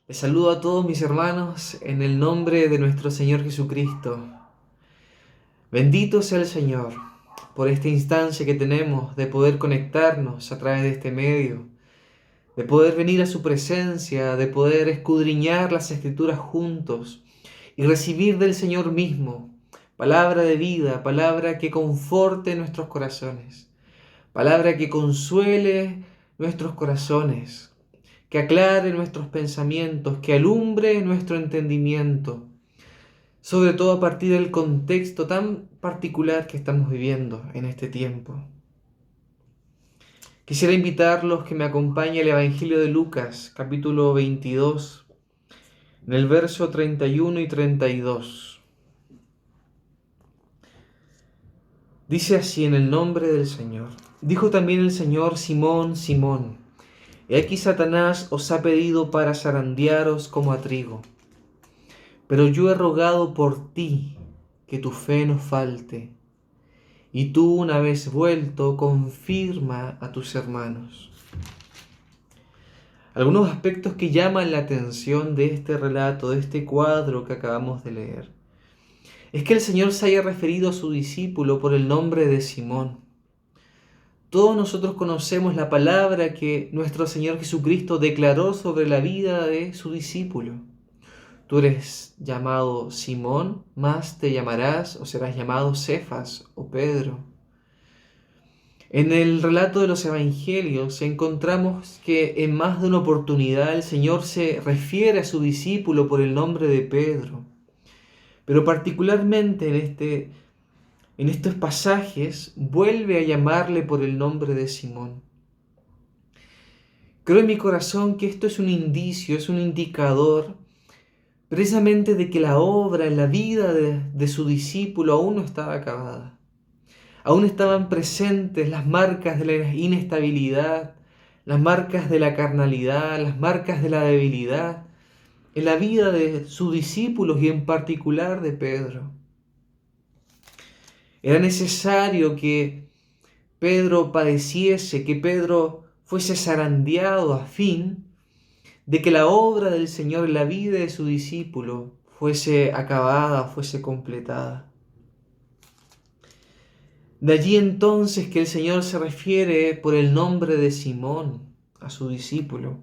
Les saludo a todos mis hermanos en el nombre de nuestro Señor Jesucristo. Bendito sea el Señor por esta instancia que tenemos de poder conectarnos a través de este medio, de poder venir a su presencia, de poder escudriñar las Escrituras juntos y recibir del Señor mismo palabra de vida, palabra que conforte nuestros corazones, palabra que consuele nuestros corazones, que aclare nuestros pensamientos, que alumbre nuestro entendimiento, sobre todo a partir del contexto tan particular que estamos viviendo en este tiempo. Quisiera invitarlos que me acompañen al Evangelio de Lucas, capítulo 22, en el verso 31 y 32. Dice así en el nombre del Señor. Dijo también el Señor: Simón, Simón, he aquí Satanás os ha pedido para zarandearos como a trigo. Pero yo he rogado por ti que tu fe no falte, y tú, una vez vuelto, confirma a tus hermanos. Algunos aspectos que llaman la atención de este relato, de este cuadro que acabamos de leer, es que el Señor se haya referido a su discípulo por el nombre de Simón. Todos nosotros conocemos la palabra que nuestro Señor Jesucristo declaró sobre la vida de su discípulo. Tú eres llamado Simón, más te llamarás o serás llamado Cefas o Pedro. En el relato de los evangelios encontramos que en más de una oportunidad el Señor se refiere a su discípulo por el nombre de Pedro. Pero particularmente en estos pasajes vuelve a llamarle por el nombre de Simón. Creo en mi corazón que esto es un indicio, es un indicador precisamente de que la obra en la vida de su discípulo aún no estaba acabada. Aún estaban presentes las marcas de la inestabilidad, las marcas de la carnalidad, las marcas de la debilidad en la vida de sus discípulos y en particular de Pedro. Era necesario que Pedro padeciese, que Pedro fuese zarandeado a fin de que la obra del Señor en la vida de su discípulo fuese acabada, fuese completada. De allí entonces que el Señor se refiere por el nombre de Simón a su discípulo.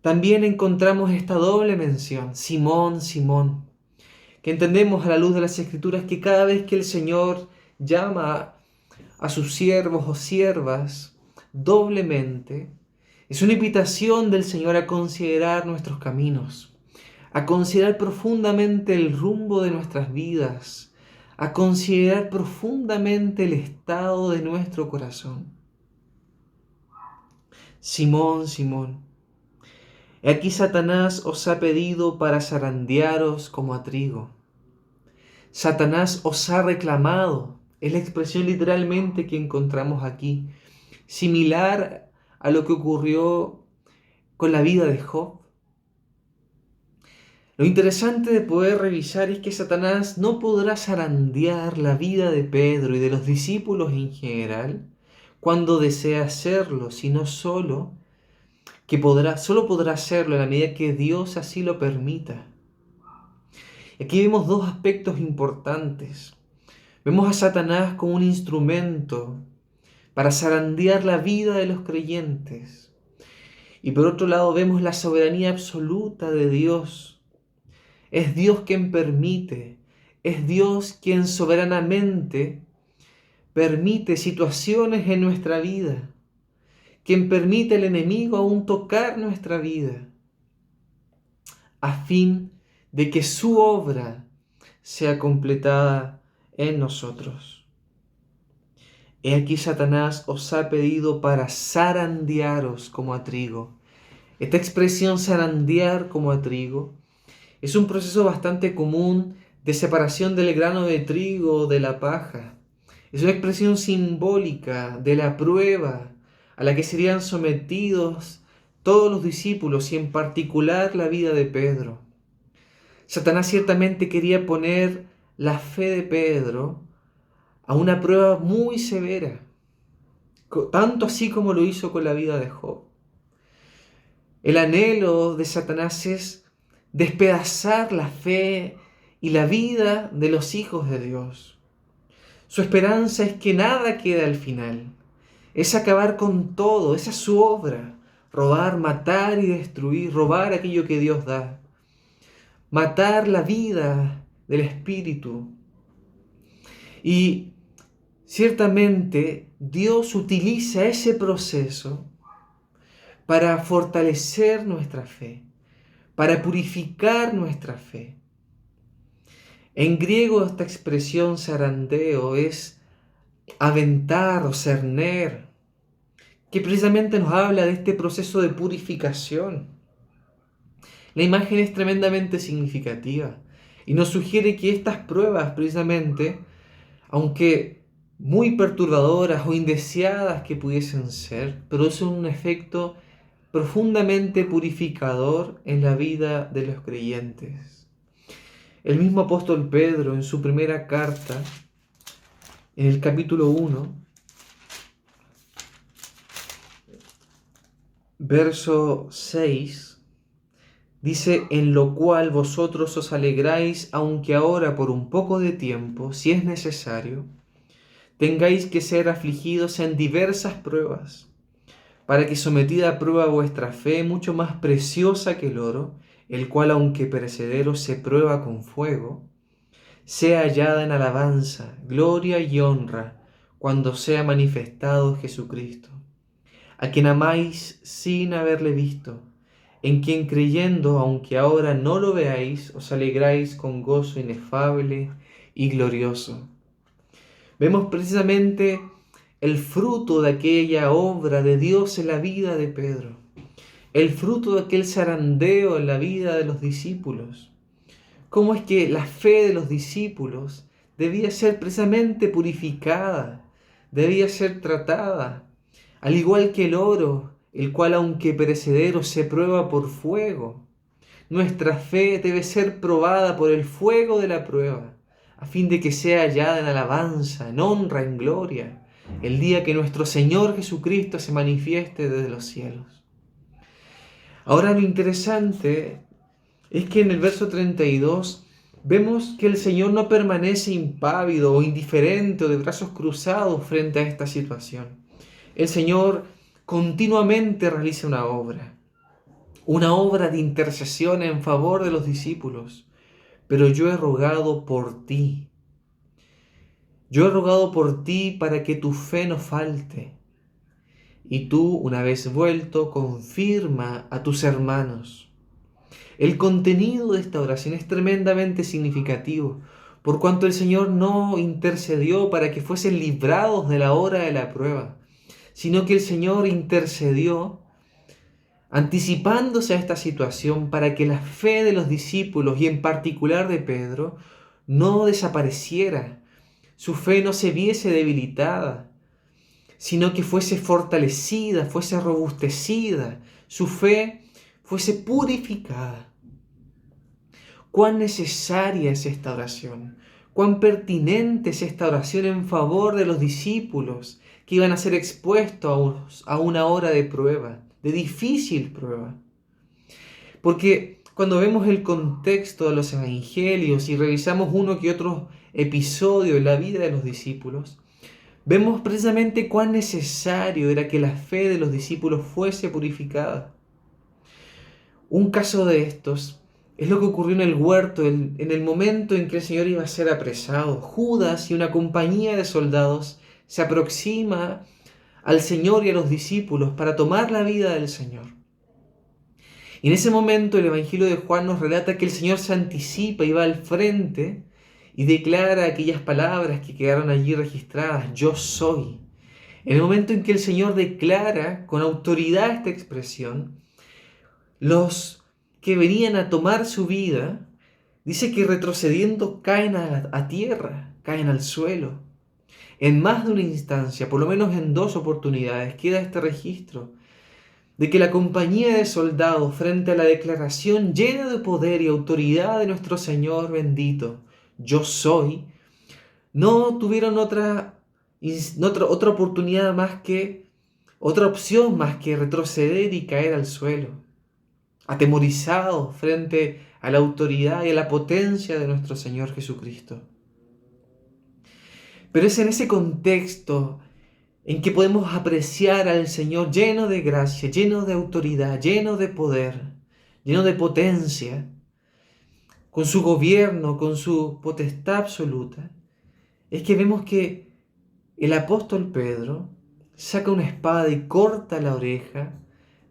También encontramos esta doble mención, Simón, Simón, que entendemos a la luz de las Escrituras que cada vez que el Señor llama a sus siervos o siervas doblemente, es una invitación del Señor a considerar nuestros caminos, a considerar profundamente el rumbo de nuestras vidas, a considerar profundamente el estado de nuestro corazón. Simón, Simón, he aquí Satanás os ha pedido para zarandearos como a trigo. Satanás os ha reclamado, es la expresión literalmente que encontramos aquí, similar a lo que ocurrió con la vida de Job. Lo interesante de poder revisar es que Satanás no podrá zarandear la vida de Pedro y de los discípulos en general cuando desea hacerlo, sino solo podrá hacerlo en la medida que Dios así lo permita. Aquí vemos dos aspectos importantes. Vemos a Satanás como un instrumento para zarandear la vida de los creyentes. Y por otro lado vemos la soberanía absoluta de Dios. Es Dios quien permite, es Dios quien soberanamente permite situaciones en nuestra vida, quien permite al enemigo aún tocar nuestra vida, a fin de que su obra sea completada en nosotros. He aquí Satanás os ha pedido para zarandearos como a trigo. Esta expresión zarandear como a trigo es un proceso bastante común de separación del grano de trigo de la paja. Es una expresión simbólica de la prueba a la que serían sometidos todos los discípulos y en particular la vida de Pedro. Satanás ciertamente quería poner la fe de Pedro a una prueba muy severa, tanto así como lo hizo con la vida de Job. El anhelo de Satanás es despedazar la fe y la vida de los hijos de Dios. Su esperanza es que nada quede al final. Es acabar con todo, esa es su obra. Robar, matar y destruir, robar aquello que Dios da. Matar la vida del espíritu. Y ciertamente Dios utiliza ese proceso para fortalecer nuestra fe, para purificar nuestra fe. En griego esta expresión zarandeo es aventar o cerner, que precisamente nos habla de este proceso de purificación. La imagen es tremendamente significativa y nos sugiere que estas pruebas precisamente, aunque muy perturbadoras o indeseadas que pudiesen ser, producen un efecto profundamente purificador en la vida de los creyentes. El mismo apóstol Pedro en su primera carta, en el capítulo 1, verso 6, dice: en lo cual vosotros os alegráis, aunque ahora por un poco de tiempo, si es necesario, tengáis que ser afligidos en diversas pruebas, para que sometida a prueba vuestra fe, mucho más preciosa que el oro, el cual aunque perecedero se prueba con fuego, sea hallada en alabanza, gloria y honra, cuando sea manifestado Jesucristo, a quien amáis sin haberle visto, en quien creyendo, aunque ahora no lo veáis, os alegráis con gozo inefable y glorioso. Vemos precisamente el fruto de aquella obra de Dios en la vida de Pedro, el fruto de aquel zarandeo en la vida de los discípulos. Cómo es que la fe de los discípulos debía ser precisamente purificada, debía ser tratada, al igual que el oro, el cual aunque perecedero se prueba por fuego. Nuestra fe debe ser probada por el fuego de la prueba, a fin de que sea hallada en alabanza, en honra, en gloria, el día que nuestro Señor Jesucristo se manifieste desde los cielos. Ahora lo interesante es que en el verso 32 vemos que el Señor no permanece impávido o indiferente o de brazos cruzados frente a esta situación. El Señor continuamente realiza una obra de intercesión en favor de los discípulos. Pero yo he rogado por ti. Yo he rogado por ti para que tu fe no falte. Y tú, una vez vuelto, confirma a tus hermanos. El contenido de esta oración es tremendamente significativo, por cuanto el Señor no intercedió para que fuesen librados de la hora de la prueba, sino que el Señor intercedió anticipándose a esta situación para que la fe de los discípulos y en particular de Pedro no desapareciera, su fe no se viese debilitada, sino que fuese fortalecida, fuese robustecida, su fe fuese purificada. Cuán necesaria es esta oración, cuán pertinente es esta oración en favor de los discípulos que iban a ser expuestos a una hora de prueba, de difícil prueba. Porque cuando vemos el contexto de los evangelios y revisamos uno que otro episodio en la vida de los discípulos, vemos precisamente cuán necesario era que la fe de los discípulos fuese purificada. Un caso de estos es lo que ocurrió en el huerto, en el momento en que el Señor iba a ser apresado. Judas y una compañía de soldados se aproxima al Señor y a los discípulos para tomar la vida del Señor. Y en ese momento el Evangelio de Juan nos relata que el Señor se anticipa y va al frente y declara aquellas palabras que quedaron allí registradas: yo soy. En el momento en que el Señor declara con autoridad esta expresión, los que venían a tomar su vida, dice que retrocediendo caen a tierra, caen al suelo. En más de una instancia, por lo menos en 2 oportunidades, queda este registro de que la compañía de soldados, frente a la declaración llena de poder y autoridad de nuestro Señor bendito, yo soy, no tuvieron otra oportunidad más que, otra opción más que retroceder y caer al suelo. atemorizados frente a la autoridad y a la potencia de nuestro Señor Jesucristo. Pero es en ese contexto en que podemos apreciar al Señor lleno de gracia, lleno de autoridad, lleno de poder, lleno de potencia, con su gobierno, con su potestad absoluta. Es que vemos que el apóstol Pedro saca una espada y corta la oreja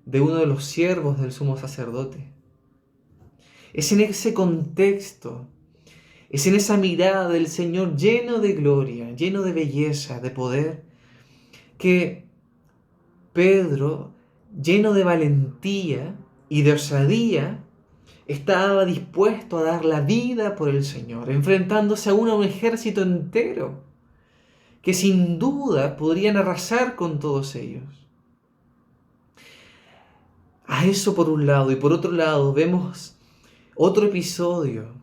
de uno de los siervos del sumo sacerdote. Es en ese contexto, es en esa mirada del Señor lleno de gloria, lleno de belleza, de poder, que Pedro, lleno de valentía y de osadía, estaba dispuesto a dar la vida por el Señor, enfrentándose aún a un ejército entero, que sin duda podrían arrasar con todos ellos. A eso por un lado, y por otro lado vemos otro episodio,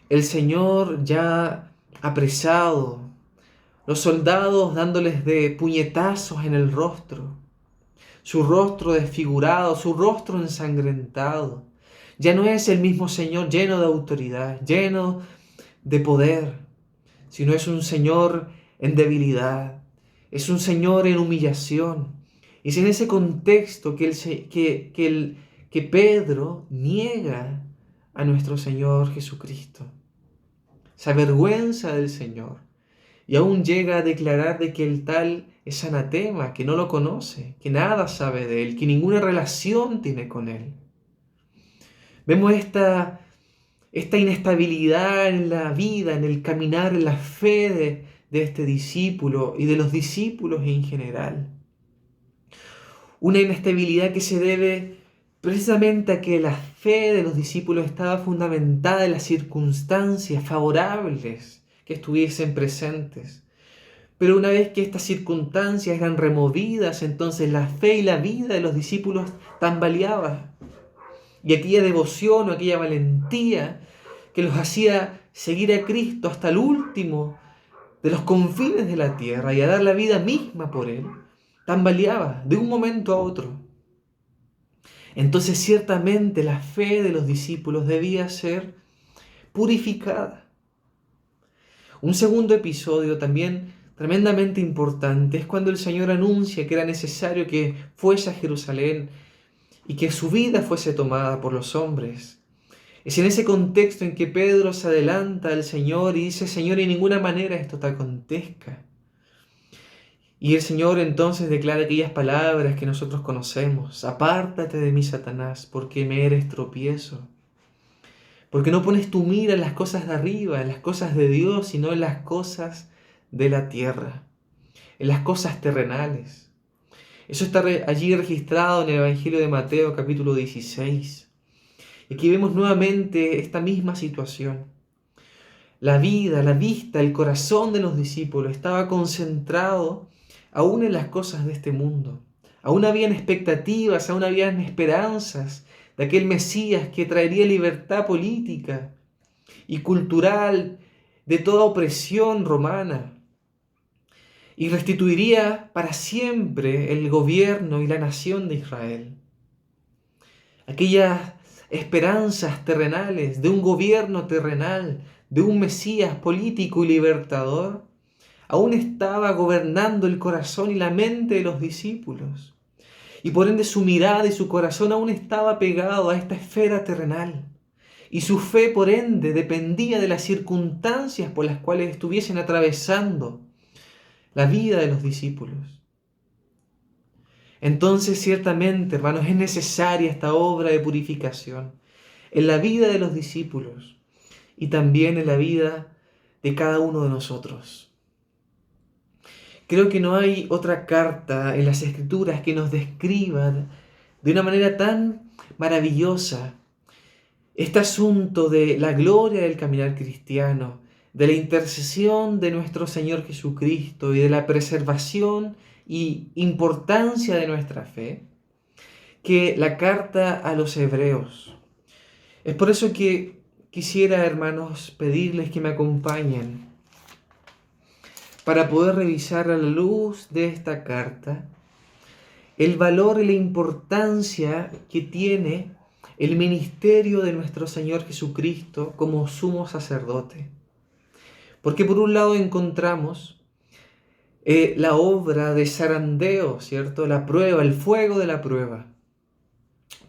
el Señor ya apresado, los soldados dándoles de puñetazos en el rostro, su rostro desfigurado, su rostro ensangrentado. Ya no es el mismo Señor lleno de autoridad, lleno de poder, sino es un Señor en debilidad, es un Señor en humillación. Y es en ese contexto que Pedro niega a nuestro Señor Jesucristo. Se avergüenza del Señor y aún llega a declarar de que el tal es anatema, que no lo conoce, que nada sabe de él, que ninguna relación tiene con él. Vemos esta inestabilidad en la vida, en el caminar, en la fe de este discípulo y de los discípulos en general. Una inestabilidad que se debe precisamente a que la fe de los discípulos estaba fundamentada en las circunstancias favorables que estuviesen presentes. Pero una vez que estas circunstancias eran removidas, entonces la fe y la vida de los discípulos tambaleaban. Y aquella devoción o aquella valentía que los hacía seguir a Cristo hasta el último de los confines de la tierra y a dar la vida misma por Él, tambaleaba de un momento a otro. Entonces ciertamente la fe de los discípulos debía ser purificada. Un segundo episodio también tremendamente importante es cuando el Señor anuncia que era necesario que fuese a Jerusalén y que su vida fuese tomada por los hombres. Es en ese contexto en que Pedro se adelanta al Señor y dice: Señor, en ninguna manera esto te acontezca. Y el Señor entonces declara aquellas palabras que nosotros conocemos: apártate de mí, Satanás, porque me eres tropiezo. Porque no pones tu mira en las cosas de arriba, en las cosas de Dios, sino en las cosas de la tierra, en las cosas terrenales. Eso está allí registrado en el Evangelio de Mateo, capítulo 16. Y aquí vemos nuevamente esta misma situación. La vida, la vista, el corazón de los discípulos estaba concentrado aún en las cosas de este mundo. Aún habían expectativas, aún habían esperanzas de aquel Mesías que traería libertad política y cultural de toda opresión romana y restituiría para siempre el gobierno y la nación de Israel. Aquellas esperanzas terrenales de un gobierno terrenal, de un Mesías político y libertador, aún estaba gobernando el corazón y la mente de los discípulos. Y por ende su mirada y su corazón aún estaba pegado a esta esfera terrenal. Y su fe, por ende, dependía de las circunstancias por las cuales estuviesen atravesando la vida de los discípulos. Entonces, ciertamente, hermanos, es necesaria esta obra de purificación en la vida de los discípulos y también en la vida de cada uno de nosotros. Creo que no hay otra carta en las Escrituras que nos describa de una manera tan maravillosa este asunto de la gloria del caminar cristiano, de la intercesión de nuestro Señor Jesucristo y de la preservación y importancia de nuestra fe, que la carta a los Hebreos. Es por eso que quisiera, hermanos, pedirles que me acompañen para poder revisar a la luz de esta carta el valor y la importancia que tiene el ministerio de nuestro Señor Jesucristo como sumo sacerdote. Porque por un lado encontramos la obra de zarandeo, ¿cierto? La prueba, el fuego de la prueba.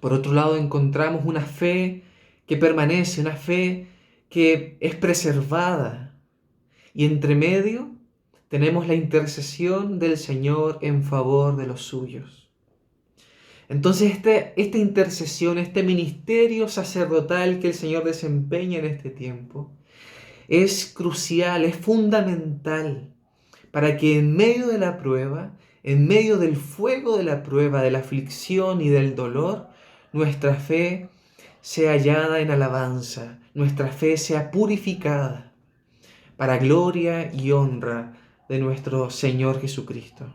Por otro lado encontramos una fe que permanece, una fe que es preservada. Y entre medio tenemos la intercesión del Señor en favor de los suyos. Entonces esta intercesión, este ministerio sacerdotal que el Señor desempeña en este tiempo, es crucial, es fundamental para que en medio de la prueba, en medio del fuego de la prueba, de la aflicción y del dolor, nuestra fe sea hallada en alabanza, nuestra fe sea purificada para gloria y honra de nuestro Señor Jesucristo.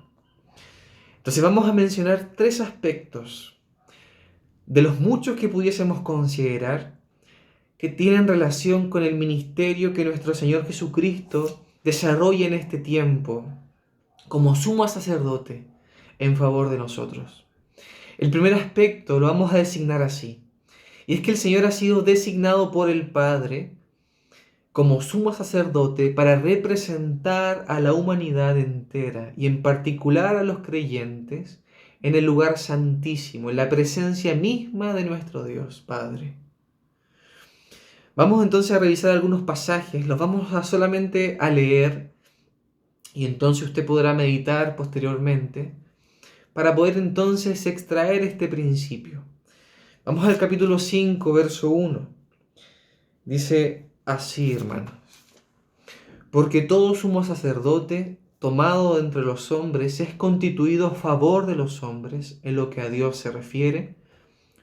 Entonces vamos a mencionar tres aspectos de los muchos que pudiésemos considerar que tienen relación con el ministerio que nuestro Señor Jesucristo desarrolla en este tiempo como sumo sacerdote en favor de nosotros. El primer aspecto lo vamos a designar así, y es que el Señor ha sido designado por el Padre como sumo sacerdote para representar a la humanidad entera y en particular a los creyentes en el lugar santísimo, en la presencia misma de nuestro Dios Padre. Vamos entonces a revisar algunos pasajes, los vamos a solamente a leer y entonces usted podrá meditar posteriormente para poder entonces extraer este principio. Vamos al capítulo 5, verso 1. Dice así, hermanos: porque todo sumo sacerdote tomado de entre los hombres es constituido a favor de los hombres en lo que a Dios se refiere,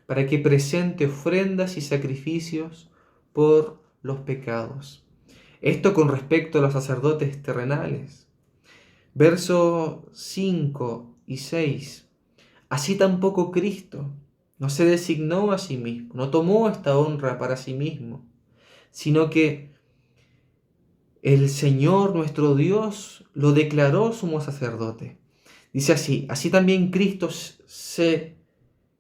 para que presente ofrendas y sacrificios por los pecados. Esto con respecto a los sacerdotes terrenales. Versos 5 y 6. Así tampoco Cristo no se designó a sí mismo, no tomó esta honra para sí mismo, sino que el Señor nuestro Dios lo declaró sumo sacerdote. Dice así: así también Cristo se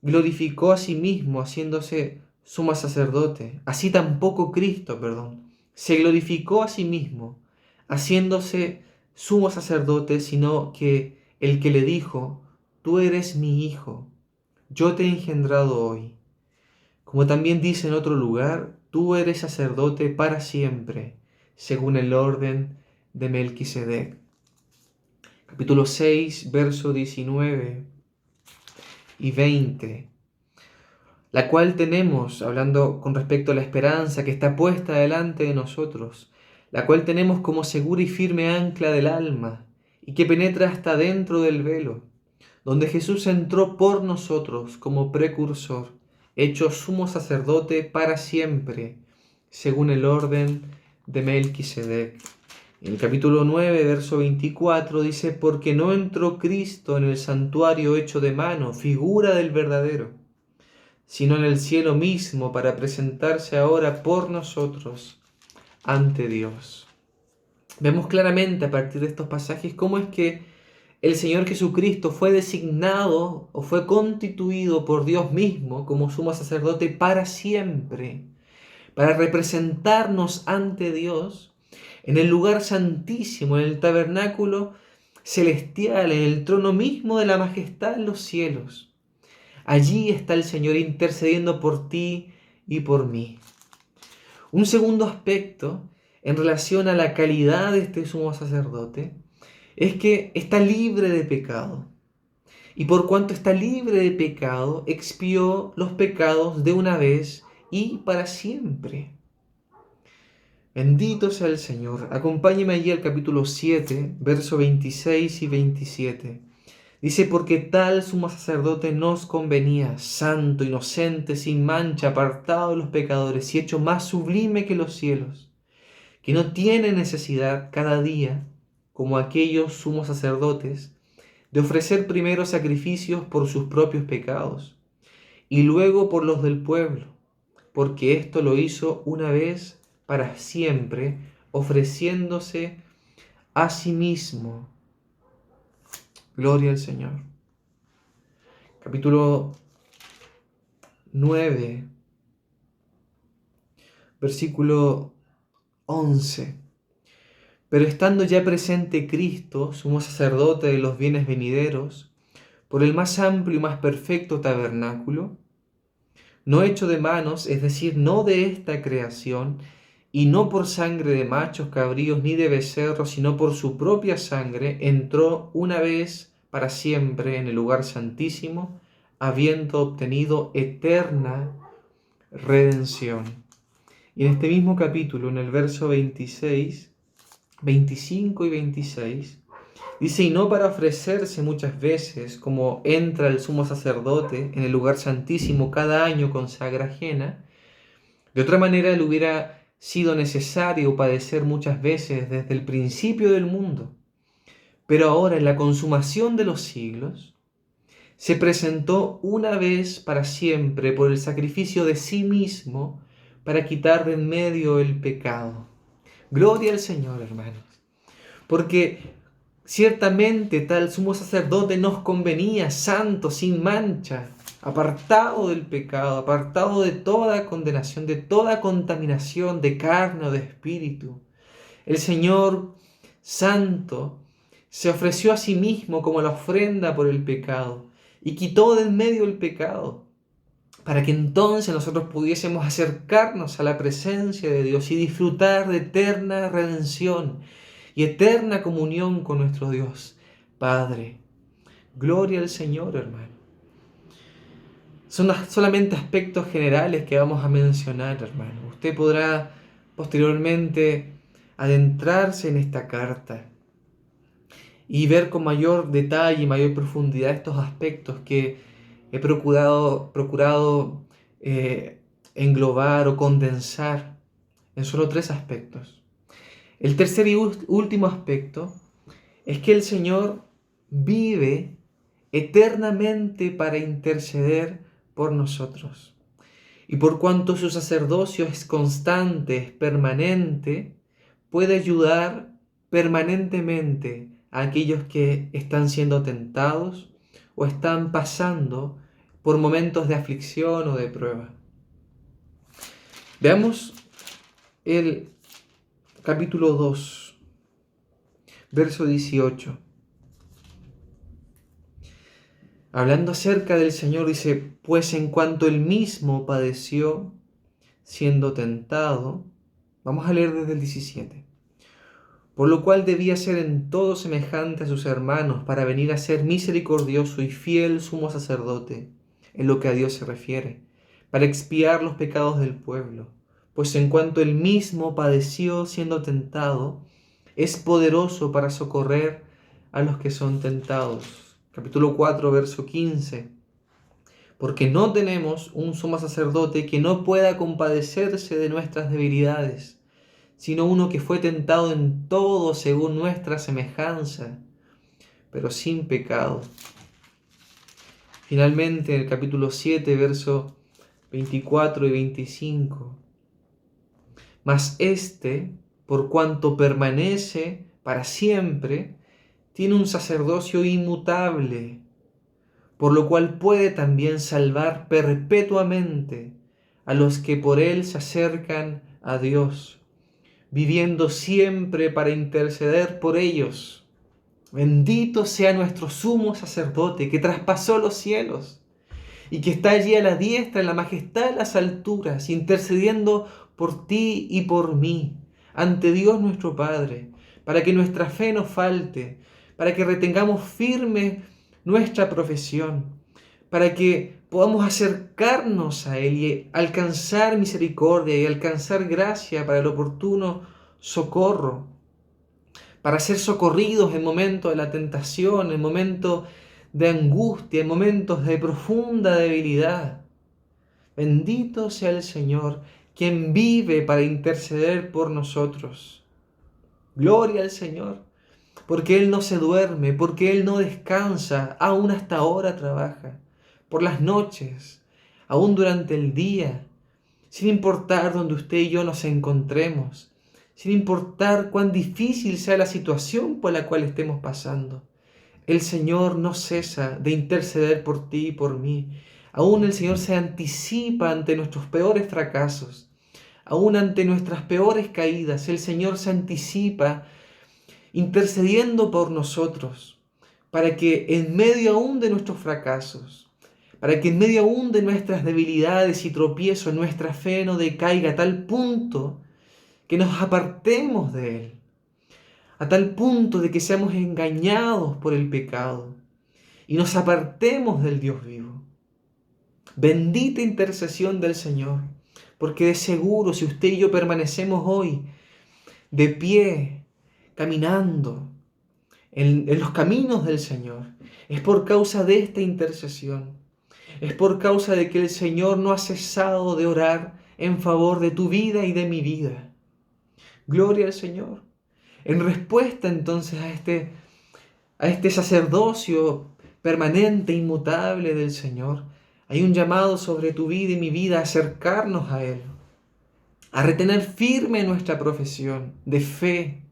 glorificó a sí mismo haciéndose sumo sacerdote. Así tampoco Cristo, se glorificó a sí mismo haciéndose sumo sacerdote, sino que el que le dijo: tú eres mi hijo, yo te he engendrado hoy. Como también dice en otro lugar: tú eres sacerdote para siempre, según el orden de Melquisedec. Capítulo 6, verso 19 y 20. La cual tenemos, hablando con respecto a la esperanza que está puesta delante de nosotros, la cual tenemos como segura y firme ancla del alma, y que penetra hasta dentro del velo, donde Jesús entró por nosotros como precursor, hecho sumo sacerdote para siempre, según el orden de Melquisedec. En el capítulo 9, verso 24 dice: porque no entró Cristo en el santuario hecho de mano, figura del verdadero, sino en el cielo mismo, para presentarse ahora por nosotros ante Dios. Vemos claramente a partir de estos pasajes cómo es que el Señor Jesucristo fue designado o fue constituido por Dios mismo como sumo sacerdote para siempre, para representarnos ante Dios en el lugar santísimo, en el tabernáculo celestial, en el trono mismo de la majestad en los cielos. Allí está el Señor intercediendo por ti y por mí. Un segundo aspecto en relación a la calidad de este sumo sacerdote es que está libre de pecado. Y por cuanto está libre de pecado, expió los pecados de una vez y para siempre. Bendito sea el Señor. Acompáñeme allí al capítulo 7, versos 26 y 27. Dice: porque tal sumo sacerdote nos convenía, santo, inocente, sin mancha, apartado de los pecadores y hecho más sublime que los cielos, que no tiene necesidad cada día, como aquellos sumos sacerdotes, de ofrecer primero sacrificios por sus propios pecados y luego por los del pueblo, porque esto lo hizo una vez para siempre, ofreciéndose a sí mismo. Gloria al Señor. Capítulo 9, Versículo 11. Pero estando ya presente Cristo, sumo sacerdote de los bienes venideros, por el más amplio y más perfecto tabernáculo, no hecho de manos, es decir, no de esta creación, y no por sangre de machos, cabríos, ni de becerros, sino por su propia sangre, entró una vez para siempre en el lugar santísimo, habiendo obtenido eterna redención. Y en este mismo capítulo, en el verso 26, 25 y 26, dice, y no para ofrecerse muchas veces, como entra el sumo sacerdote en el lugar santísimo cada año con sangre ajena. De otra manera, le hubiera sido necesario padecer muchas veces desde el principio del mundo. Pero ahora, en la consumación de los siglos, se presentó una vez para siempre por el sacrificio de sí mismo para quitar de en medio el pecado. Gloria al Señor, hermanos. Porque ciertamente tal sumo sacerdote nos convenía, santo, sin mancha, apartado del pecado, apartado de toda condenación, de toda contaminación de carne o de espíritu. El Señor santo se ofreció a sí mismo como la ofrenda por el pecado y quitó de en medio el pecado, para que entonces nosotros pudiésemos acercarnos a la presencia de Dios y disfrutar de eterna redención y eterna comunión con nuestro Dios Padre. Gloria al Señor, hermano. Son solamente aspectos generales que vamos a mencionar, hermano. Usted podrá posteriormente adentrarse en esta carta y ver con mayor detalle y mayor profundidad estos aspectos que he procurado englobar o condensar en solo 3 aspectos. El tercer y último aspecto es que el Señor vive eternamente para interceder por nosotros. Y por cuanto su sacerdocio es constante, es permanente, puede ayudar permanentemente a aquellos que están siendo tentados o están pasando por momentos de aflicción o de prueba. Veamos el capítulo 2, verso 18. Hablando acerca del Señor, dice, pues en cuanto él mismo padeció siendo tentado, vamos a leer desde el 17, por lo cual debía ser en todo semejante a sus hermanos para venir a ser misericordioso y fiel sumo sacerdote en lo que a Dios se refiere, para expiar los pecados del pueblo, pues en cuanto él mismo padeció siendo tentado, es poderoso para socorrer a los que son tentados. Capítulo 4, verso 15. Porque no tenemos un sumo sacerdote que no pueda compadecerse de nuestras debilidades, sino uno que fue tentado en todo según nuestra semejanza, pero sin pecado. Finalmente, en el capítulo 7, verso 24 y 25. Mas éste, por cuanto permanece para siempre, tiene un sacerdocio inmutable, por lo cual puede también salvar perpetuamente a los que por él se acercan a Dios, viviendo siempre para interceder por ellos. Bendito sea nuestro sumo sacerdote que traspasó los cielos y que está allí a la diestra, en la majestad de las alturas, intercediendo por ti y por mí, ante Dios nuestro Padre, para que nuestra fe no falte, para que retengamos firme nuestra profesión, para que podamos acercarnos a Él y alcanzar misericordia y alcanzar gracia para el oportuno socorro, para ser socorridos en momentos de la tentación, en momentos de angustia, en momentos de profunda debilidad. Bendito sea el Señor, quien vive para interceder por nosotros. Gloria al Señor, porque Él no se duerme, porque Él no descansa, aún hasta ahora trabaja, por las noches, aún durante el día, sin importar donde usted y yo nos encontremos, sin importar cuán difícil sea la situación por la cual estemos pasando. El Señor no cesa de interceder por ti y por mí. Aún el Señor se anticipa ante nuestros peores fracasos. aún ante nuestras peores caídas, el Señor se anticipa intercediendo por nosotros, para que en medio aún de nuestros fracasos, para que en medio aún de nuestras debilidades y tropiezos, nuestra fe no decaiga a tal punto que nos apartemos de Él, a tal punto de que seamos engañados por el pecado y nos apartemos del Dios vivo. Bendita intercesión del Señor, porque de seguro si usted y yo permanecemos hoy de pie, caminando en los caminos del Señor, es por causa de esta intercesión, es por causa de que el Señor no ha cesado de orar en favor de tu vida y de mi vida. Gloria al Señor. En respuesta entonces a este sacerdocio permanente, inmutable del Señor, hay un llamado sobre tu vida y mi vida a acercarnos a Él, a retener firme nuestra profesión de fe,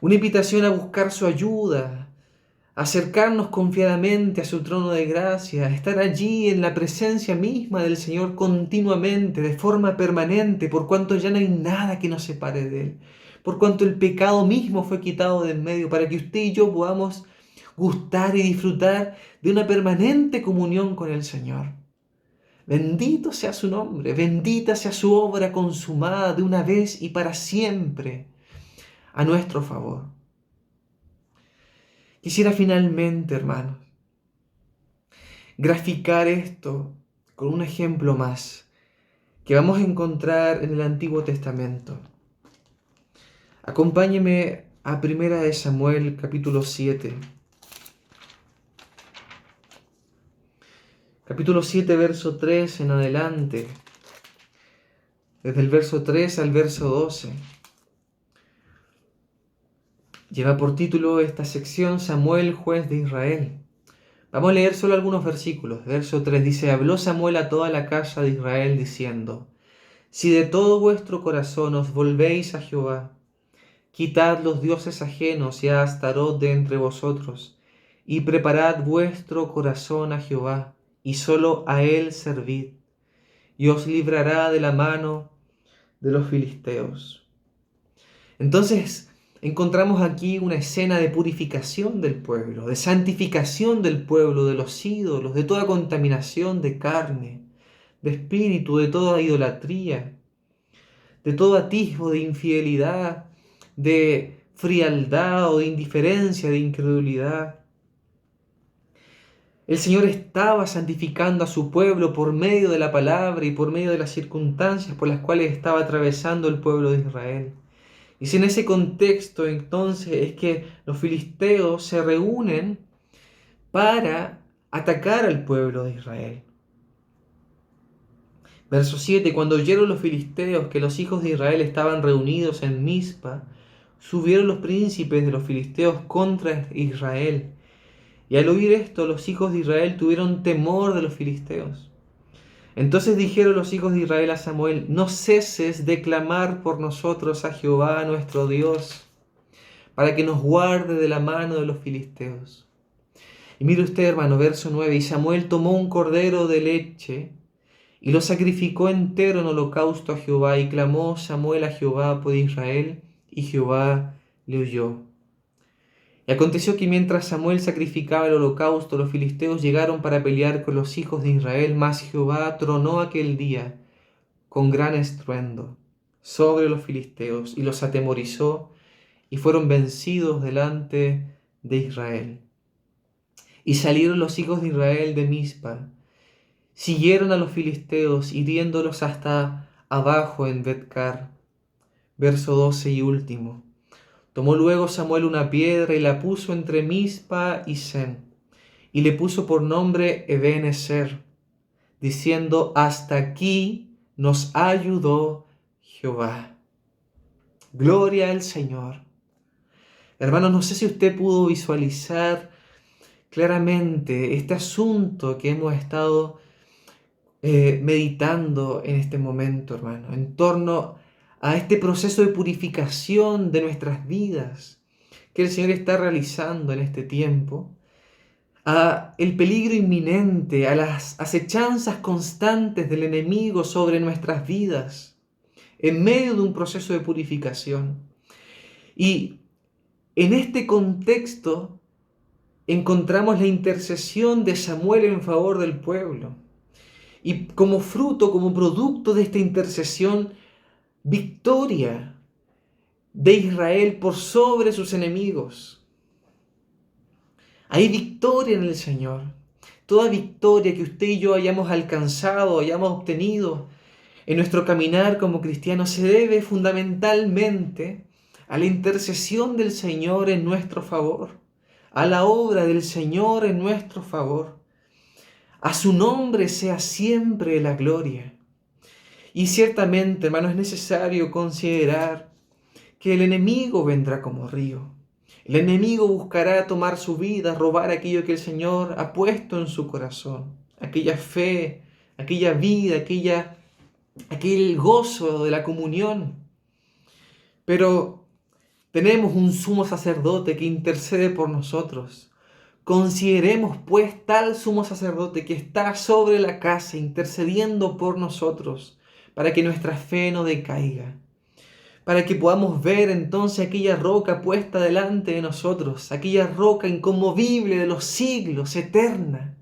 una invitación a buscar su ayuda, a acercarnos confiadamente a su trono de gracia, a estar allí en la presencia misma del Señor continuamente, de forma permanente, por cuanto ya no hay nada que nos separe de Él, por cuanto el pecado mismo fue quitado del medio, para que usted y yo podamos gustar y disfrutar de una permanente comunión con el Señor. Bendito sea su nombre, bendita sea su obra consumada de una vez y para siempre a nuestro favor. Quisiera finalmente, hermanos, graficar esto con un ejemplo más que vamos a encontrar en el Antiguo Testamento. Acompáñeme a 1 Samuel capítulo 7. Capítulo 7, verso 3 en adelante. Desde el verso 3 al verso 12. Lleva por título esta sección Samuel, juez de Israel. Vamos a leer solo algunos versículos. Verso 3 dice: Habló Samuel a toda la casa de Israel diciendo: Si de todo vuestro corazón os volvéis a Jehová, quitad los dioses ajenos y a Astarot de entre vosotros, y preparad vuestro corazón a Jehová, y solo a Él servid, y os librará de la mano de los filisteos. Entonces, encontramos aquí una escena de purificación del pueblo, de santificación del pueblo, de los ídolos, de toda contaminación de carne, de espíritu, de toda idolatría, de todo atisbo de infidelidad, de frialdad o de indiferencia, de incredulidad. El Señor estaba santificando a su pueblo por medio de la palabra y por medio de las circunstancias por las cuales estaba atravesando el pueblo de Israel. Y si en ese contexto entonces es que los filisteos se reúnen para atacar al pueblo de Israel. Verso 7: Cuando oyeron los filisteos que los hijos de Israel estaban reunidos en Mizpa, subieron los príncipes de los filisteos contra Israel. Y al oír esto, los hijos de Israel tuvieron temor de los filisteos. Entonces dijeron los hijos de Israel a Samuel: No ceses de clamar por nosotros a Jehová nuestro Dios, para que nos guarde de la mano de los filisteos. Y mire usted, hermano, verso 9: Y Samuel tomó un cordero de leche y lo sacrificó entero en holocausto a Jehová, y clamó Samuel a Jehová por Israel, y Jehová le oyó. Y aconteció que mientras Samuel sacrificaba el holocausto, los filisteos llegaron para pelear con los hijos de Israel, mas Jehová tronó aquel día con gran estruendo sobre los filisteos, y los atemorizó, y fueron vencidos delante de Israel. Y salieron los hijos de Israel de Mizpa, siguieron a los filisteos, hiriéndolos hasta abajo en Bet-car. Verso 12 y último. Tomó luego Samuel una piedra y la puso entre Mizpa y Sen, y le puso por nombre Eben-ezer, diciendo: Hasta aquí nos ayudó Jehová. Gloria al Señor. Hermanos, no sé si usted pudo visualizar claramente este asunto que hemos estado meditando en este momento, hermano, en torno a este proceso de purificación de nuestras vidas que el Señor está realizando en este tiempo, a el peligro inminente, a las acechanzas constantes del enemigo sobre nuestras vidas, en medio de un proceso de purificación. Y en este contexto encontramos la intercesión de Samuel en favor del pueblo. Y como fruto, como producto de esta intercesión, victoria de Israel por sobre sus enemigos. Hay victoria en el Señor. Toda victoria que usted y yo hayamos alcanzado, hayamos obtenido en nuestro caminar como cristianos se debe fundamentalmente a la intercesión del Señor en nuestro favor, a la obra del Señor en nuestro favor. A su nombre sea siempre la gloria. Y ciertamente, hermano, es necesario considerar que el enemigo vendrá como río. El enemigo buscará tomar su vida, robar aquello que el Señor ha puesto en su corazón, aquella fe, aquella vida, aquel gozo de la comunión. Pero tenemos un sumo sacerdote que intercede por nosotros. Consideremos pues tal sumo sacerdote que está sobre la casa intercediendo por nosotros para que nuestra fe no decaiga, para que podamos ver entonces aquella roca puesta delante de nosotros, aquella roca inconmovible de los siglos, eterna,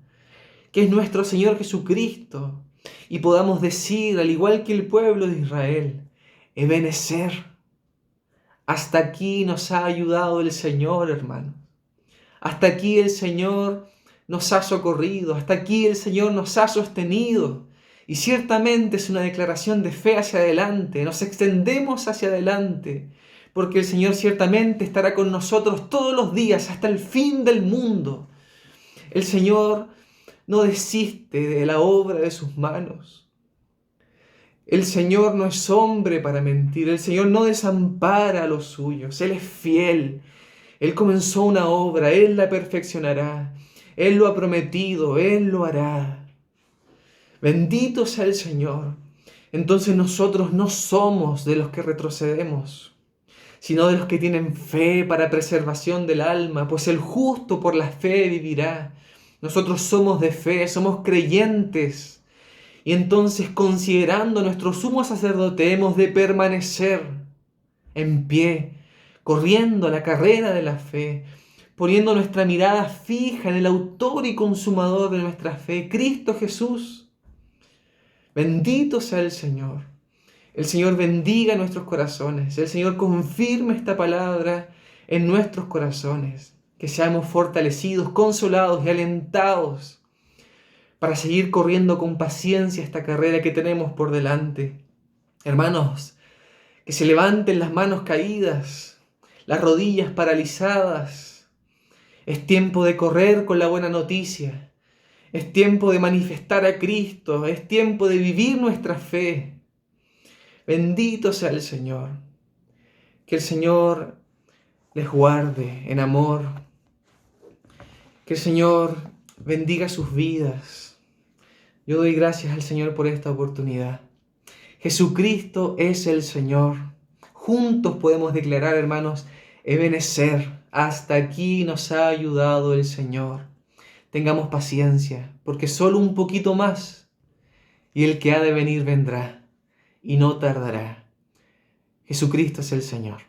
que es nuestro Señor Jesucristo, y podamos decir, al igual que el pueblo de Israel, Ebenezer, hasta aquí nos ha ayudado el Señor, hermano. Hasta aquí el Señor nos ha socorrido, hasta aquí el Señor nos ha sostenido. Y ciertamente es una declaración de fe hacia adelante, nos extendemos hacia adelante, porque el Señor ciertamente estará con nosotros todos los días hasta el fin del mundo. El Señor no desiste de la obra de sus manos. El Señor no es hombre para mentir, el Señor no desampara a los suyos, Él es fiel. Él comenzó una obra, Él la perfeccionará. Él lo ha prometido, Él lo hará. Bendito sea el Señor. Entonces nosotros no somos de los que retrocedemos, sino de los que tienen fe para preservación del alma, pues el justo por la fe vivirá. Nosotros somos de fe, somos creyentes. Y entonces, considerando nuestro sumo sacerdote, hemos de permanecer en pie, corriendo la carrera de la fe, poniendo nuestra mirada fija en el autor y consumador de nuestra fe, Cristo Jesús. Bendito sea el Señor. El Señor bendiga nuestros corazones. El Señor confirme esta palabra en nuestros corazones. Que seamos fortalecidos, consolados y alentados para seguir corriendo con paciencia esta carrera que tenemos por delante. Hermanos, que se levanten las manos caídas, las rodillas paralizadas. Es tiempo de correr con la buena noticia. Es tiempo de manifestar a Cristo. Es tiempo de vivir nuestra fe. Bendito sea el Señor. Que el Señor les guarde en amor. Que el Señor bendiga sus vidas. Yo doy gracias al Señor por esta oportunidad. Jesucristo es el Señor. Juntos podemos declarar, hermanos, Ebenezer, hasta aquí nos ha ayudado el Señor. Tengamos paciencia, porque solo un poquito más, y el que ha de venir vendrá, y no tardará. Jesucristo es el Señor.